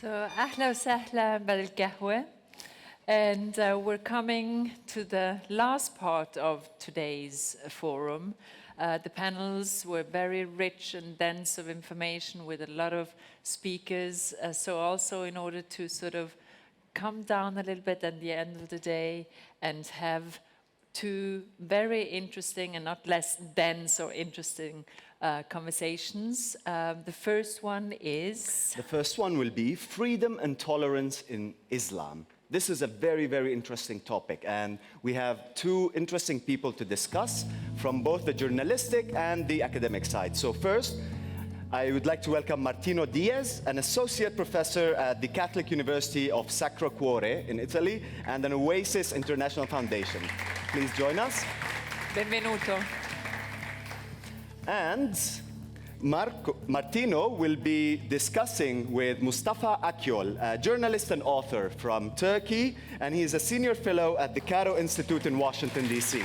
So, أهلا وسهلا بالقهوة. And we're coming to the last part of today's forum. The panels were very rich and dense of information with a lot of speakers. So also in order to sort of come down a little bit at the end of the day and have two very interesting and not less dense or interesting conversations. The first one is... The first one will be freedom and tolerance in Islam. This is a very, very interesting topic, and we have two interesting people to discuss from both the journalistic and the academic side. So first, I would like to welcome Martino Diez, an associate professor at the Catholic University of Sacro, Cuore in Italy, and an OASIS International Foundation. Please join us. Benvenuto. And Martino will be discussing with Mustafa Akyol, a journalist and author from Turkey, and he is a senior fellow at the Cairo Institute in Washington, D.C.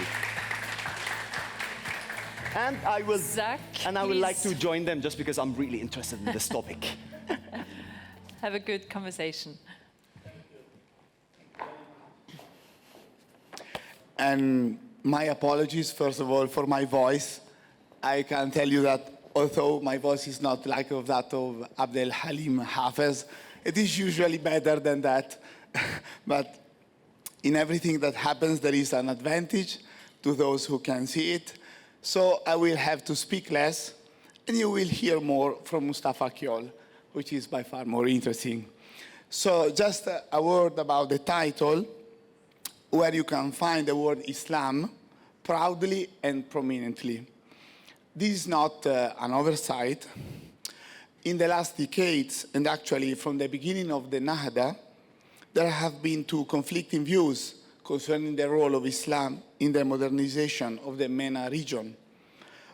And I would like to join them just because I'm really interested in this topic. Have a good conversation. And my apologies, first of all, for my voice. I can tell you that although my voice is not like that of Abdel Halim Hafez, it is usually better than that. But in everything that happens, there is an advantage to those who can see it. So I will have to speak less, and you will hear more from Mustafa Akyol, which is by far more interesting. So just a word about the title, where you can find the word Islam proudly and prominently. This is not an oversight. In the last decades, and actually from the beginning of the Nahda, there have been two conflicting views concerning the role of Islam in the modernization of the MENA region.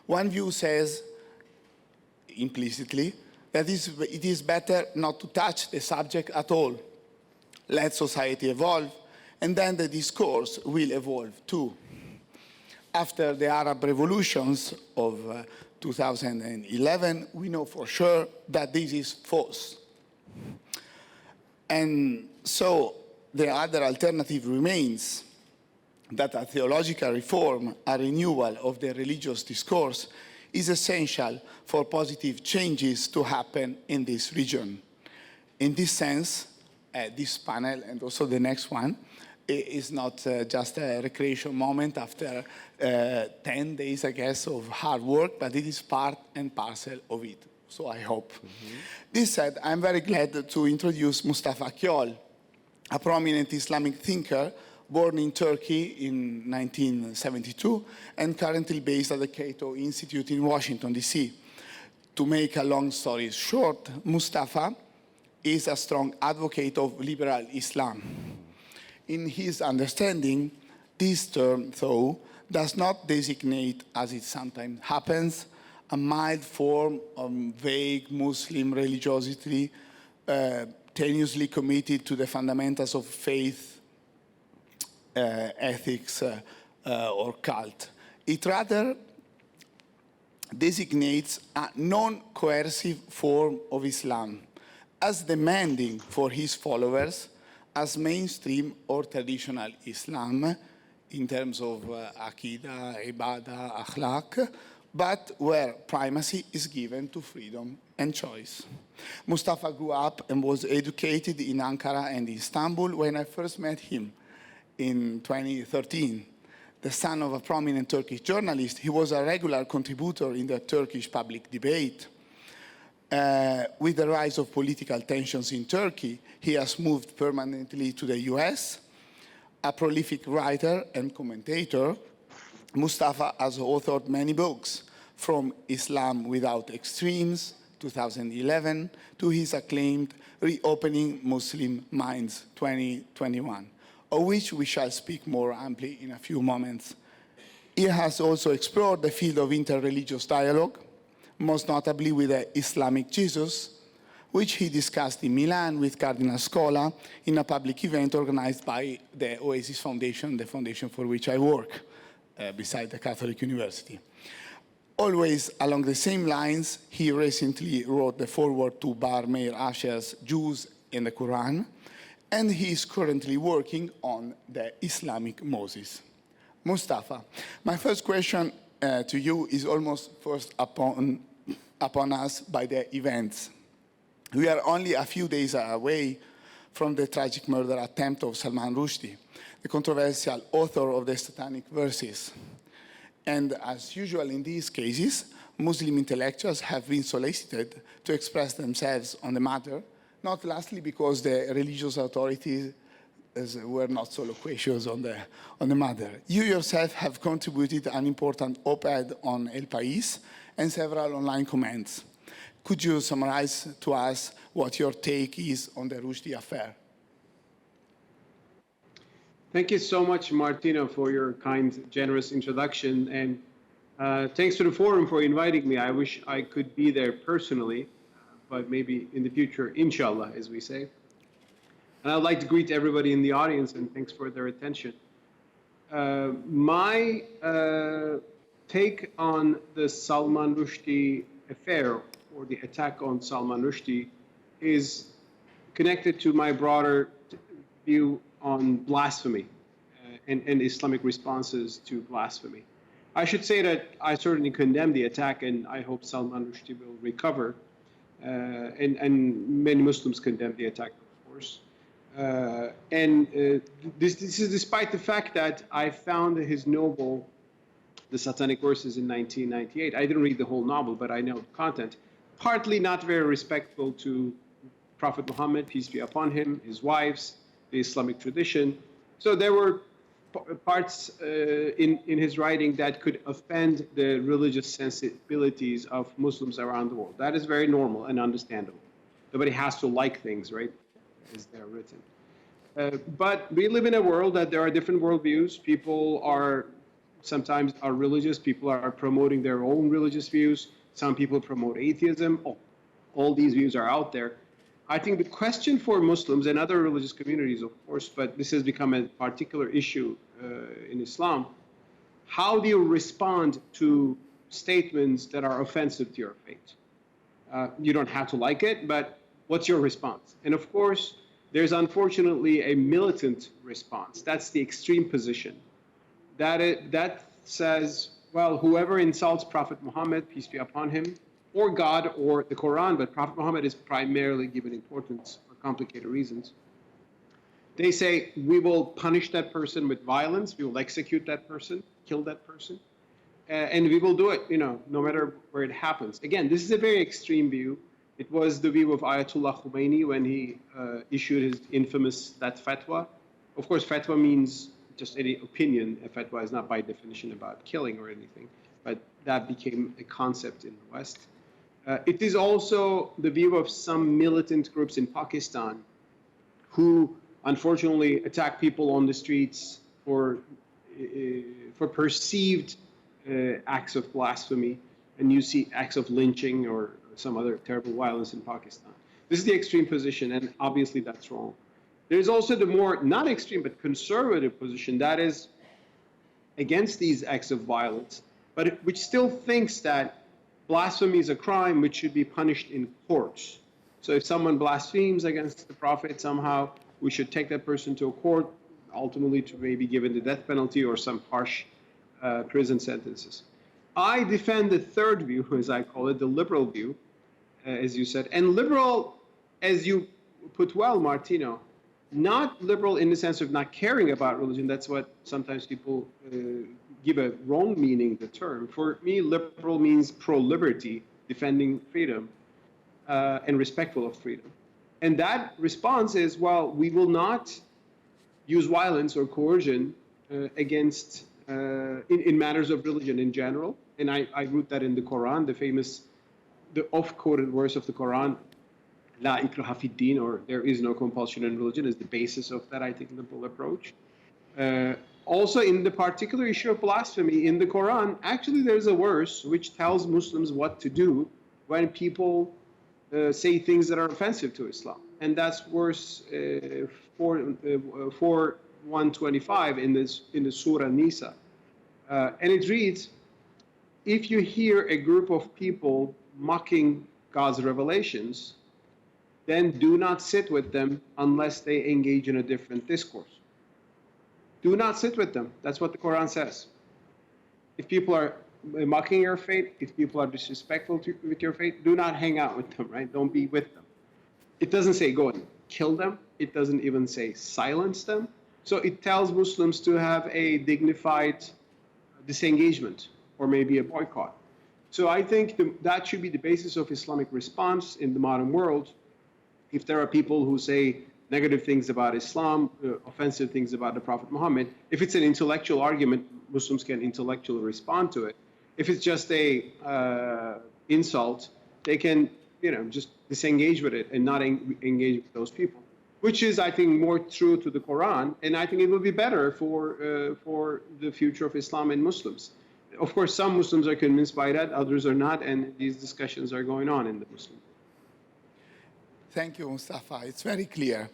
One view says, implicitly, that it is better not to touch the subject at all. Let society evolve, and then the discourse will evolve too. After the Arab revolutions of 2011, we know for sure that this is false. And so the other alternative remains that a theological reform, a renewal of the religious discourse, is essential for positive changes to happen in this region. In this sense, this panel and also the next one is not just a recreation moment after 10 days, I guess, of hard work, but it is part and parcel of it. So I hope. This said, I'm very glad to introduce Mustafa Akyol, a prominent Islamic thinker born in Turkey in 1972 and currently based at the Cato Institute in Washington, D.C. To make a long story short, Mustafa is a strong advocate of liberal Islam. In his understanding, this term, though, does not designate, as it sometimes happens, a mild form of vague Muslim religiosity tenuously committed to the fundamentals of faith, ethics, or cult. It rather designates a non-coercive form of Islam as demanding for his followers as mainstream or traditional Islam in terms of Aqidah, Ibadah, Akhlaq, but where primacy is given to freedom and choice. Mustafa grew up and was educated in Ankara and Istanbul when I first met him in 2013. The son of a prominent Turkish journalist, he was a regular contributor in the Turkish public debate. With the rise of political tensions in Turkey, he has moved permanently to the US. A prolific writer and commentator, Mustafa has authored many books, from Islam Without Extremes, 2011, to his acclaimed Reopening Muslim Minds, 2021, of which we shall speak more amply in a few moments. He has also explored the field of interreligious dialogue, most notably with the Islamic Jesus, which he discussed in Milan with Cardinal Scola in a public event organized by the OASIS Foundation, the foundation for which I work, beside the Catholic University. Always along the same lines, he recently wrote the foreword to Bar Meir Asher's Jews in the Quran, and he is currently working on the Islamic Moses. Mustafa, my first question to you is almost forced upon us by the events. We are only a few days away from the tragic murder attempt of Salman Rushdie, the controversial author of the Satanic Verses. And as usual in these cases, Muslim intellectuals have been solicited to express themselves on the matter, not lastly because the religious authorities were not so loquacious on the matter. You yourself have contributed an important op-ed on El País and several online comments. Could you summarize to us what your take is on the Rushdie affair? Thank you so much, Martino, for your kind, generous introduction. And thanks to the forum for inviting me. I wish I could be there personally, but maybe in the future, inshallah, as we say. And I'd like to greet everybody in the audience, and thanks for their attention. My take on the Salman Rushdie affair, or the attack on Salman Rushdie, is connected to my broader view on blasphemy and Islamic responses to blasphemy. I should say that I certainly condemn the attack, and I hope Salman Rushdie will recover. And many Muslims condemn the attack, of course. This is despite the fact that I found his novel, The Satanic Verses, in 1998. I didn't read the whole novel, but I know the content. Partly not very respectful to Prophet Muhammad, peace be upon him, his wives, the Islamic tradition. So there were parts in his writing that could offend the religious sensibilities of Muslims around the world. That is very normal and understandable. Nobody has to like things, right, as they're written. But we live in a world that there are different worldviews. People are sometimes are religious. People are promoting their own religious views. Some people promote atheism. All these views are out there. I think the question for Muslims and other religious communities, of course, but this has become a particular issue in Islam, how do you respond to statements that are offensive to your faith? You don't have to like it, but what's your response? And of course, there's unfortunately a militant response. That's the extreme position. That says, well, whoever insults Prophet Muhammad, peace be upon him, or God, or the Quran, but Prophet Muhammad is primarily given importance for complicated reasons. They say, we will punish that person with violence, we will execute that person, kill that person, and we will do it, no matter where it happens. Again, this is a very extreme view. It was the view of Ayatollah Khomeini when he issued his infamous, that fatwa. Of course, fatwa means just any opinion. A fatwa is not by definition about killing or anything, but that became a concept in the West. It is also the view of some militant groups in Pakistan who unfortunately attack people on the streets for perceived acts of blasphemy, and you see acts of lynching or some other terrible violence in Pakistan. This is the extreme position, and obviously that's wrong. There's also the more, not extreme, but conservative position that is against these acts of violence, but which still thinks that blasphemy is a crime which should be punished in courts. So if someone blasphemes against the Prophet somehow, we should take that person to a court, ultimately to maybe given the death penalty or some harsh prison sentences. I defend the third view, as I call it, the liberal view, as you said. And liberal, as you put well, Martino, not liberal in the sense of not caring about religion. That's what sometimes people give a wrong meaning, the term. For me, liberal means pro-liberty, defending freedom, and respectful of freedom. And that response is, well, we will not use violence or coercion against, in matters of religion in general. And I root that in the Quran, the oft-quoted verse of the Quran, La ikraha fi din, or there is no compulsion in religion, is the basis of that, I think, liberal approach. Also, in the particular issue of blasphemy in the Quran, actually there's a verse which tells Muslims what to do when people say things that are offensive to Islam. And that's verse 125 in the Surah Nisa. And it reads, if you hear a group of people mocking God's revelations, then do not sit with them unless they engage in a different discourse. Do not sit with them. That's what the Quran says. If people are mocking your faith, if people are disrespectful with your faith, do not hang out with them, right? Don't be with them. It doesn't say go and kill them. It doesn't even say silence them. So it tells Muslims to have a dignified disengagement or maybe a boycott. So I think that should be the basis of Islamic response in the modern world. If there are people who say negative things about Islam, offensive things about the Prophet Muhammad, if it's an intellectual argument, Muslims can intellectually respond to it. If it's just a insult, they can, just disengage with it and not engage with those people, which is, I think, more true to the Quran, and I think it will be better for the future of Islam and Muslims. Of course, some Muslims are convinced by that, others are not, and these discussions are going on in the Muslim. Thank you, Mustafa. It's very clear.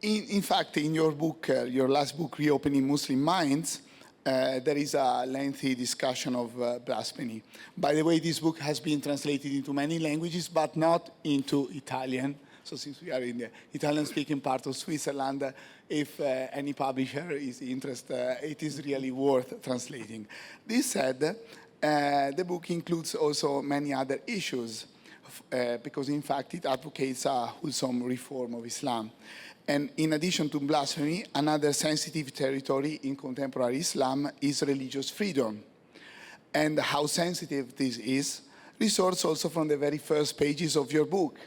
In fact, in your book, your last book, Reopening Muslim Minds, there is a lengthy discussion of blasphemy. By the way, this book has been translated into many languages, but not into Italian. So since we are in the Italian-speaking part of Switzerland, if any publisher is interested, it is really worth translating. This said, the book includes also many other issues, because in fact it advocates a wholesome reform of Islam. And in addition to blasphemy, another sensitive territory in contemporary Islam is religious freedom. And how sensitive this is resorts also from the very first pages of your book,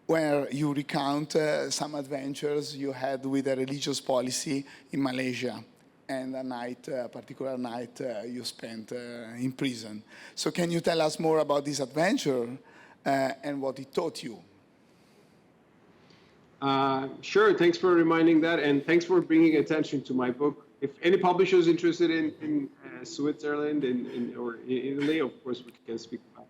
where you recount some adventures you had with a religious policy in Malaysia, and a particular night you spent in prison. So can you tell us more about this adventure and what it taught you? Sure, thanks for reminding that, and thanks for bringing attention to my book. If any publisher is interested in Switzerland or in Italy, of course we can speak about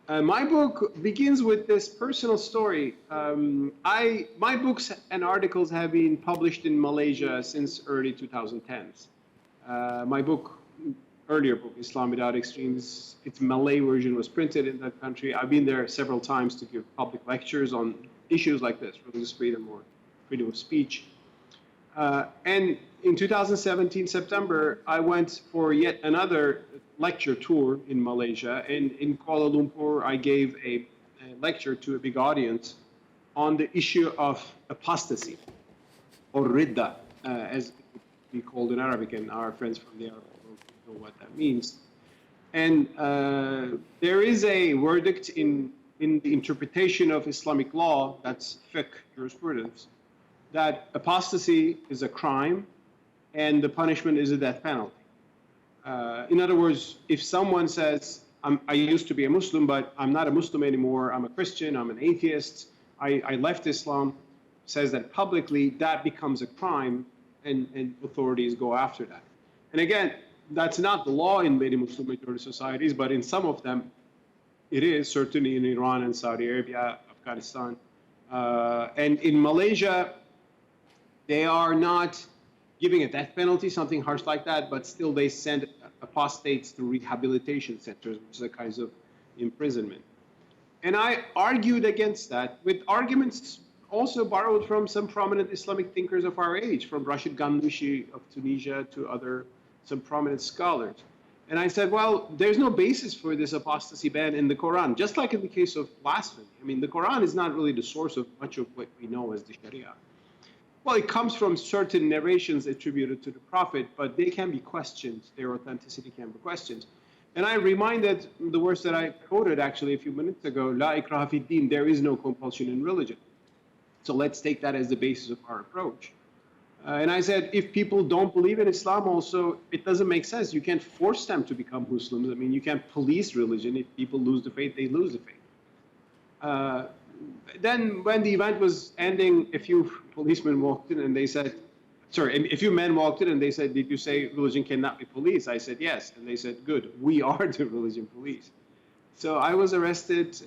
it. My book begins with this personal story. My books and articles have been published in Malaysia since early 2010s. My earlier book, Islam Without Extremes, its Malay version was printed in that country. I've been there several times to give public lectures on issues like this, religious freedom or freedom of speech. And in 2017, September, I went for yet another lecture tour in Malaysia. And in Kuala Lumpur, I gave a lecture to a big audience on the issue of apostasy, or ridda, as it would be called in Arabic, and our friends from the Arab world know what that means. And there is a verdict in the interpretation of Islamic law, that's fiqh, jurisprudence, that apostasy is a crime and the punishment is a death penalty. In other words, if someone says, I used to be a Muslim, but I'm not a Muslim anymore, I'm a Christian, I'm an atheist, I left Islam, says that publicly, that becomes a crime, and authorities go after that. And again, that's not the law in many Muslim majority societies, but in some of them, it is, certainly in Iran and Saudi Arabia, Afghanistan. And in Malaysia, they are not giving a death penalty, something harsh like that, but still they send apostates to rehabilitation centers, which is a kind of imprisonment. And I argued against that with arguments also borrowed from some prominent Islamic thinkers of our age, from Rashid Ghanouchi of Tunisia to some prominent scholars. And I said, well, there's no basis for this apostasy ban in the Quran, just like in the case of blasphemy. I mean, the Quran is not really the source of much of what we know as the Sharia. Well, it comes from certain narrations attributed to the Prophet, but they can be questioned. Their authenticity can be questioned. And I reminded the verse that I quoted actually a few minutes ago, La ikraha fi din, there is no compulsion in religion. So let's take that as the basis of our approach. And I said, if people don't believe in Islam also, it doesn't make sense. You can't force them to become Muslims. I mean, you can't police religion. If people lose the faith, they lose the faith. Then when the event was ending, a few policemen walked in and they said, a few men walked in and they said, did you say religion cannot be policed? I said, yes. And they said, good, we are the religion police. So I was arrested.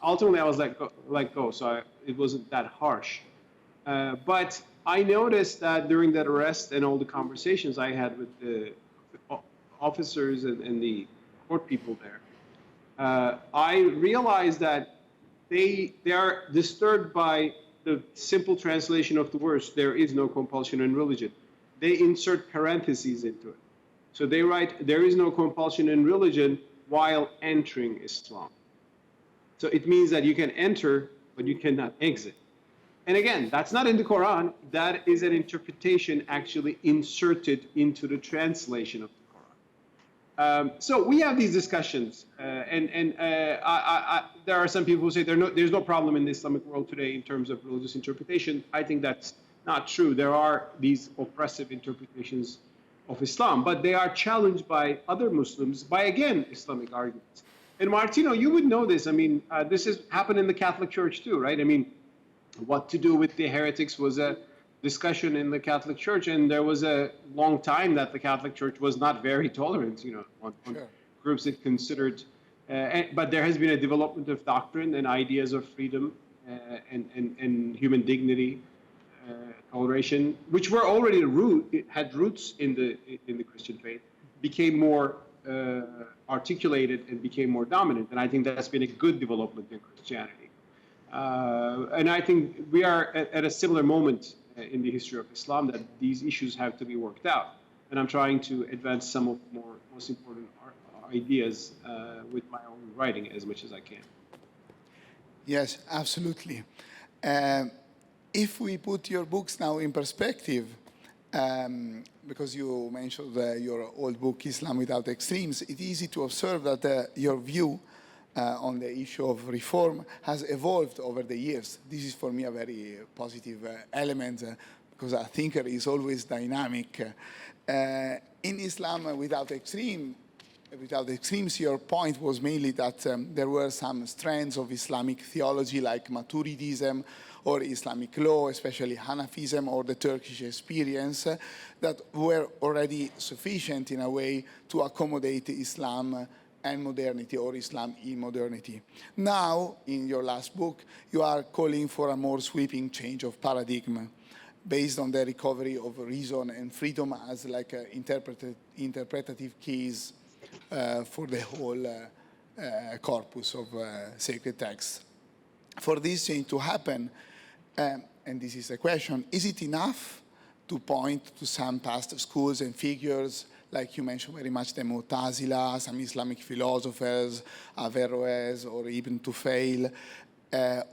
Ultimately, I was let go, so it wasn't that harsh. But I noticed that during that arrest and all the conversations I had with the officers and the court people there, I realized that they are disturbed by the simple translation of the words, there is no compulsion in religion. They insert parentheses into it. So they write, there is no compulsion in religion while entering Islam. So it means that you can enter, but you cannot exit. And again, that's not in the Quran. That is an interpretation actually inserted into the translation of the Quran. So we have these discussions, and there are some people who say there's no problem in the Islamic world today in terms of religious interpretation. I think that's not true. There are these oppressive interpretations of Islam, but they are challenged by other Muslims by, again, Islamic arguments. And Martino, you would know this. I mean, this has happened in the Catholic Church too, right? I mean, what to do with the heretics was a discussion in the Catholic Church, and there was a long time that the Catholic Church was not very tolerant, on sure. Groups it considered. But there has been a development of doctrine and ideas of freedom and human dignity, toleration, which were already had roots in the Christian faith, became more articulated and became more dominant. And I think that's been a good development in Christianity. And I think we are at a similar moment in the history of Islam that these issues have to be worked out. And I'm trying to advance some of the most important ideas with my own writing as much as I can. Yes, absolutely. If we put your books now in perspective, because you mentioned your old book, Islam Without Extremes, it's easy to observe that your view on the issue of reform has evolved over the years. This is for me a very positive element because a thinker is always dynamic. In Islam Without Extremes, your point was mainly that there were some strands of Islamic theology like Maturidism or Islamic law, especially Hanafism or the Turkish experience, that were already sufficient in a way to accommodate Islam and modernity, or Islam in modernity. Now, in your last book, you are calling for a more sweeping change of paradigm based on the recovery of reason and freedom as like interpretative keys for the whole corpus of sacred texts. For this change to happen, and this is the question, is it enough to point to some past schools and figures, like you mentioned very much the Mu'tazila, some Islamic philosophers, Averroes, or Ibn Tufail,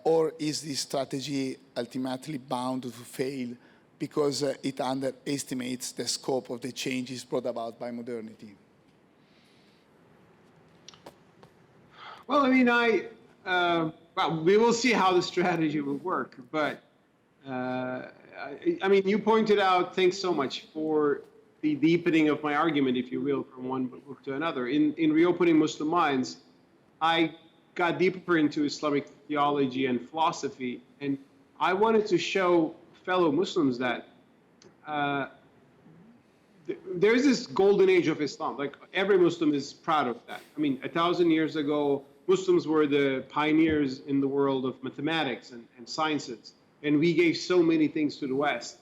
or is this strategy ultimately bound to fail because it underestimates the scope of the changes brought about by modernity? Well, I mean, well, we will see how the strategy will work, but I mean, you pointed out, thanks so much for the deepening of my argument, if you will, from one book to another. In Reopening Muslim Minds, I got deeper into Islamic theology and philosophy, and I wanted to show fellow Muslims that there's this golden age of Islam. Like, every Muslim is proud of that. I mean, 1,000 years ago, Muslims were the pioneers in the world of mathematics and sciences, and we gave so many things to the West.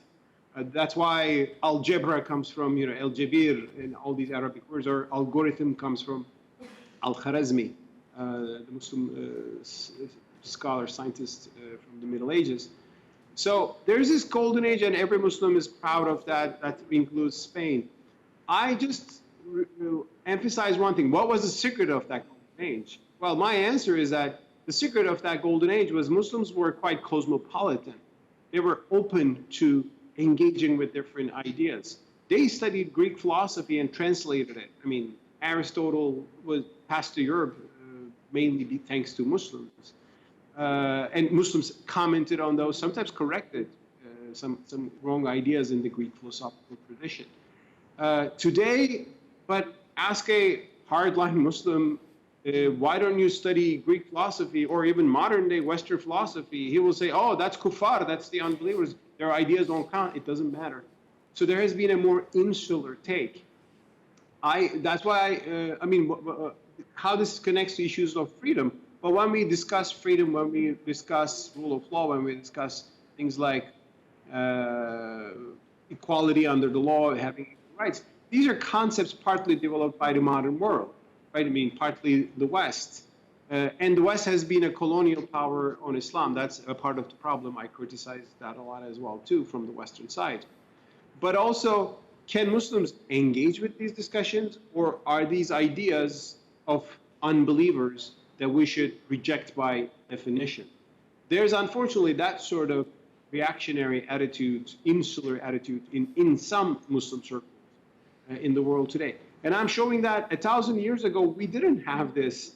That's why algebra comes from, al-Jabir and all these Arabic words, or algorithm comes from al-Khwarizmi, the Muslim scholar, scientist from the Middle Ages. So there's this golden age, and every Muslim is proud of that. That includes Spain. I just emphasize one thing. What was the secret of that golden age? Well, my answer is that the secret of that golden age was Muslims were quite cosmopolitan. They were open to engaging with different ideas. They studied Greek philosophy and translated it. I mean, Aristotle was passed to Europe mainly thanks to Muslims. And Muslims commented on those, sometimes corrected some wrong ideas in the Greek philosophical tradition. Today, but ask a hardline Muslim, why don't you study Greek philosophy or even modern day Western philosophy? He will say, oh, that's kuffar, that's the unbelievers. Their ideas don't count, it doesn't matter. So there has been a more insular take. That's why, I mean, how this connects to issues of freedom. But when we discuss freedom, when we discuss rule of law, when we discuss things like equality under the law, having rights, these are concepts partly developed by the modern world, right? I mean, partly the West. And the West has been a colonial power on Islam. That's a part of the problem. I criticize that a lot as well, too, from the Western side. But also, can Muslims engage with these discussions, or are these ideas of unbelievers that we should reject by definition? There's unfortunately that sort of reactionary attitude, insular attitude in some Muslim circles in the world today. And I'm showing that 1,000 years ago, we didn't have this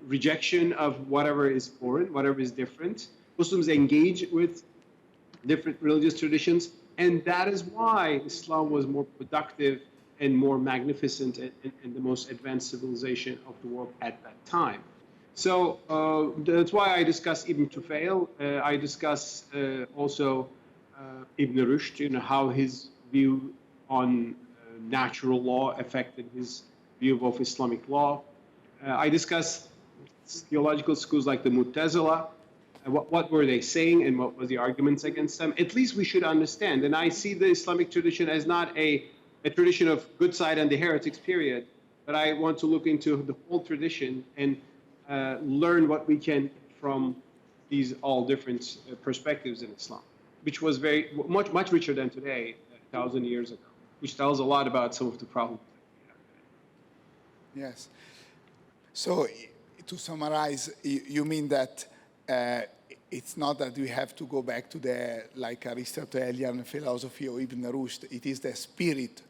rejection of whatever is foreign, whatever is different. Muslims engage with different religious traditions, and that is why Islam was more productive and more magnificent and the most advanced civilization of the world at that time. So that's why I discuss Ibn Tufayl. I discuss also Ibn Rushd, how his view on natural law affected his view of Islamic law. I discuss theological schools like the Mu'tazila. What were they saying and what were the arguments against them? At least we should understand. And I see the Islamic tradition as not a tradition of good side and the heretics, period. But I want to look into the whole tradition and learn what we can from these all different perspectives in Islam, which was very much richer than today, 1,000 years ago, which tells a lot about some of the problems. Yes. So to summarize, you mean that it's not that we have to go back to the Aristotelian philosophy of Ibn Rushd. It is the spirit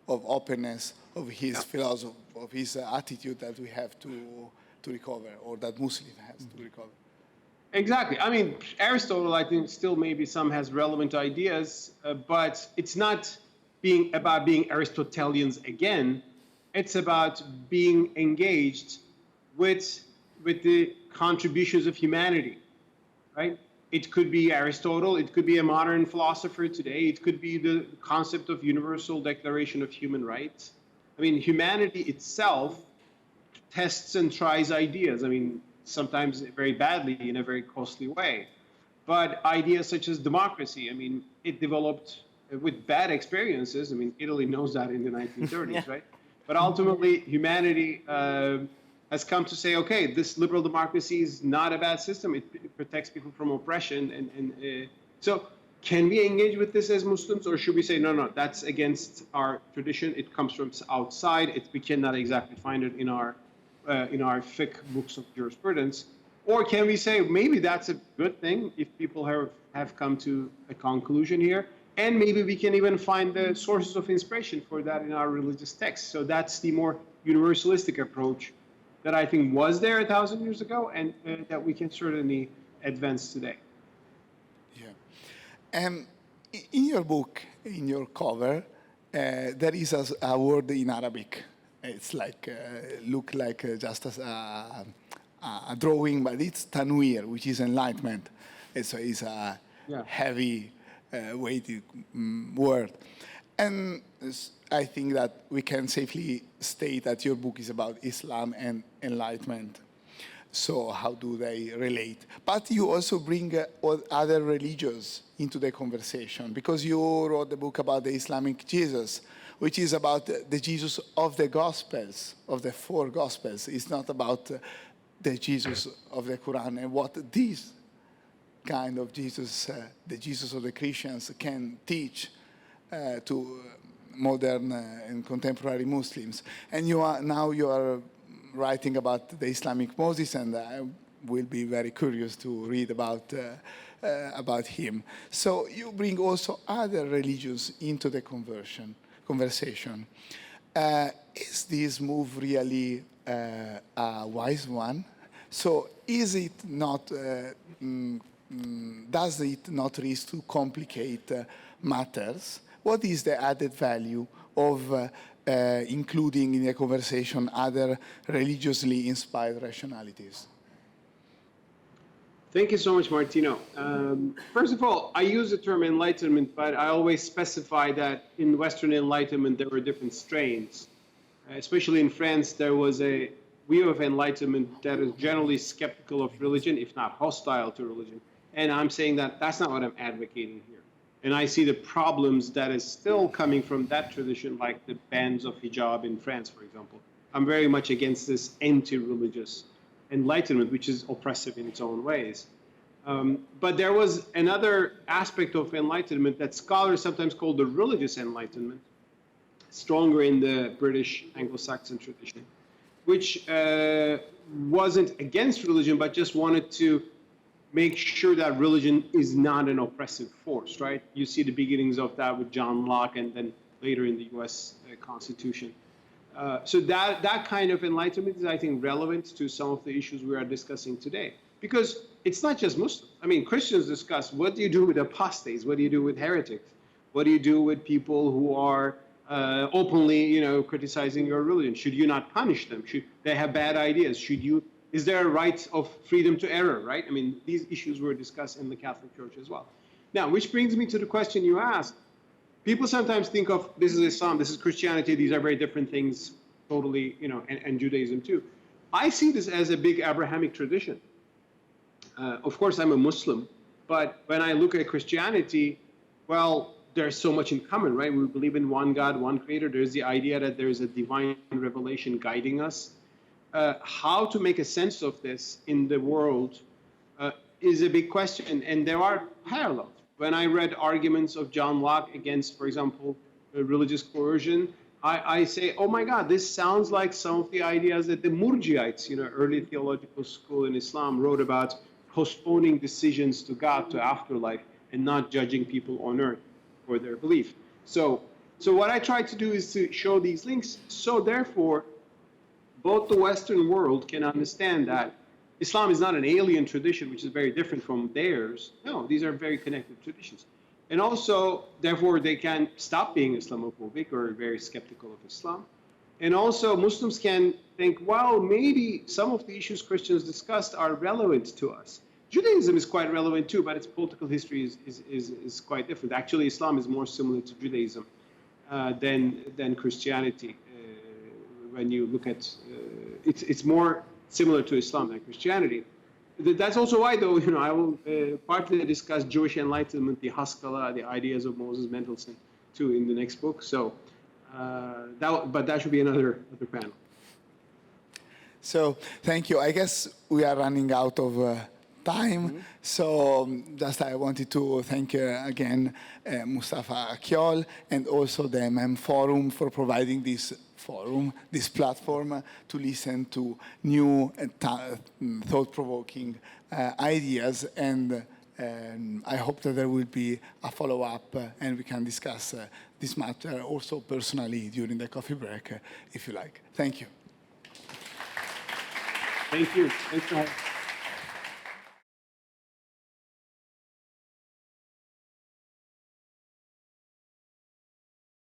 of openness of his philosophy, of his attitude that we have to recover, or that Muslim has to recover. Exactly. I mean, Aristotle, I think, still maybe some has relevant ideas, but it's not about being Aristotelians again. It's about being engaged with the contributions of humanity, right? It could be Aristotle, it could be a modern philosopher today, it could be the concept of universal declaration of human rights. I mean, humanity itself tests and tries ideas. I mean, sometimes very badly in a very costly way. But ideas such as democracy, I mean, it developed with bad experiences. I mean, Italy knows that in the 1930s, yeah. Right? But ultimately, humanity has come to say, okay, this liberal democracy is not a bad system. It protects people from oppression. So can we engage with this as Muslims, or should we say, no, that's against our tradition. It comes from outside. We cannot exactly find it in our fiqh books of jurisprudence. Or can we say, maybe that's a good thing if people have come to a conclusion here, and maybe we can even find the sources of inspiration for that in our religious texts. So that's the more universalistic approach that I think was there 1,000 years ago, and that we can certainly advance today. Yeah. In your book, in your cover, there is a word in Arabic. It's like, look like just as a drawing, but it's tanwir, which is enlightenment. It's a heavy, weighty word. And I think that we can safely state that your book is about Islam and enlightenment. So how do they relate? But you also bring other religions into the conversation, because you wrote the book about the Islamic Jesus, which is about the Jesus of the Gospels, of the four Gospels. It's not about the Jesus of the Quran and what this kind of Jesus, the Jesus of the Christians, can teach to modern and contemporary Muslims. And you are writing about the Islamic Moses, and I will be very curious to read about him. So you bring also other religions into the conversation. Is this move really a wise one? So is it not, does it not risk to complicate matters? What is the added value of including in a conversation other religiously inspired rationalities? Thank you so much, Martino. First of all, I use the term enlightenment, but I always specify that in Western Enlightenment, there were different strains. Especially in France, there was a view of enlightenment that is generally skeptical of religion, if not hostile to religion. And I'm saying that that's not what I'm advocating here. And I see the problems that is still coming from that tradition, like the bans of hijab in France, for example. I'm very much against this anti-religious enlightenment, which is oppressive in its own ways. But there was another aspect of enlightenment that scholars sometimes call the religious enlightenment, stronger in the British Anglo-Saxon tradition, which wasn't against religion, but just wanted to make sure that religion is not an oppressive force, right? You see the beginnings of that with John Locke and then later in the US Constitution. So that kind of enlightenment is, I think, relevant to some of the issues we are discussing today. Because it's not just Muslims. I mean, Christians discuss, what do you do with apostates? What do you do with heretics? What do you do with people who are openly, criticizing your religion? Should you not punish them? Should they have bad ideas? Is there a right of freedom to error, right? I mean, these issues were discussed in the Catholic Church as well. Now, which brings me to the question you asked. People sometimes think of this is Islam, this is Christianity, these are very different things, totally, and Judaism too. I see this as a big Abrahamic tradition. Of course, I'm a Muslim, but when I look at Christianity, well, there's so much in common, right? We believe in one God, one creator. There's the idea that there's a divine revelation guiding us. How to make a sense of this in the world is a big question, and there are parallels. When I read arguments of John Locke against, for example, religious coercion, I say, oh my God, this sounds like some of the ideas that the Murjiites, early theological school in Islam, wrote about postponing decisions to God, to afterlife, and not judging people on earth for their belief. So what I try to do is to show these links, so therefore, both the Western world can understand that Islam is not an alien tradition, which is very different from theirs. No, these are very connected traditions. And also, therefore, they can stop being Islamophobic or very skeptical of Islam. And also, Muslims can think, well, maybe some of the issues Christians discussed are relevant to us. Judaism is quite relevant too, but its political history is quite different. Actually, Islam is more similar to Judaism than Christianity. When you look at, it's more similar to Islam than Christianity. That's also why, though, I will partly discuss Jewish Enlightenment, the Haskalah, the ideas of Moses Mendelssohn, too, in the next book. So, but that should be another panel. So, thank you. I guess we are running out of time. Mm-hmm. So, just I wanted to thank again Mustafa, Akyol, and also the MEM Forum for providing this forum, this platform to listen to new thought-provoking ideas, and I hope that there will be a follow-up and we can discuss this matter also personally during the coffee break, if you like. Thank you. Thank you. Thanks for having me.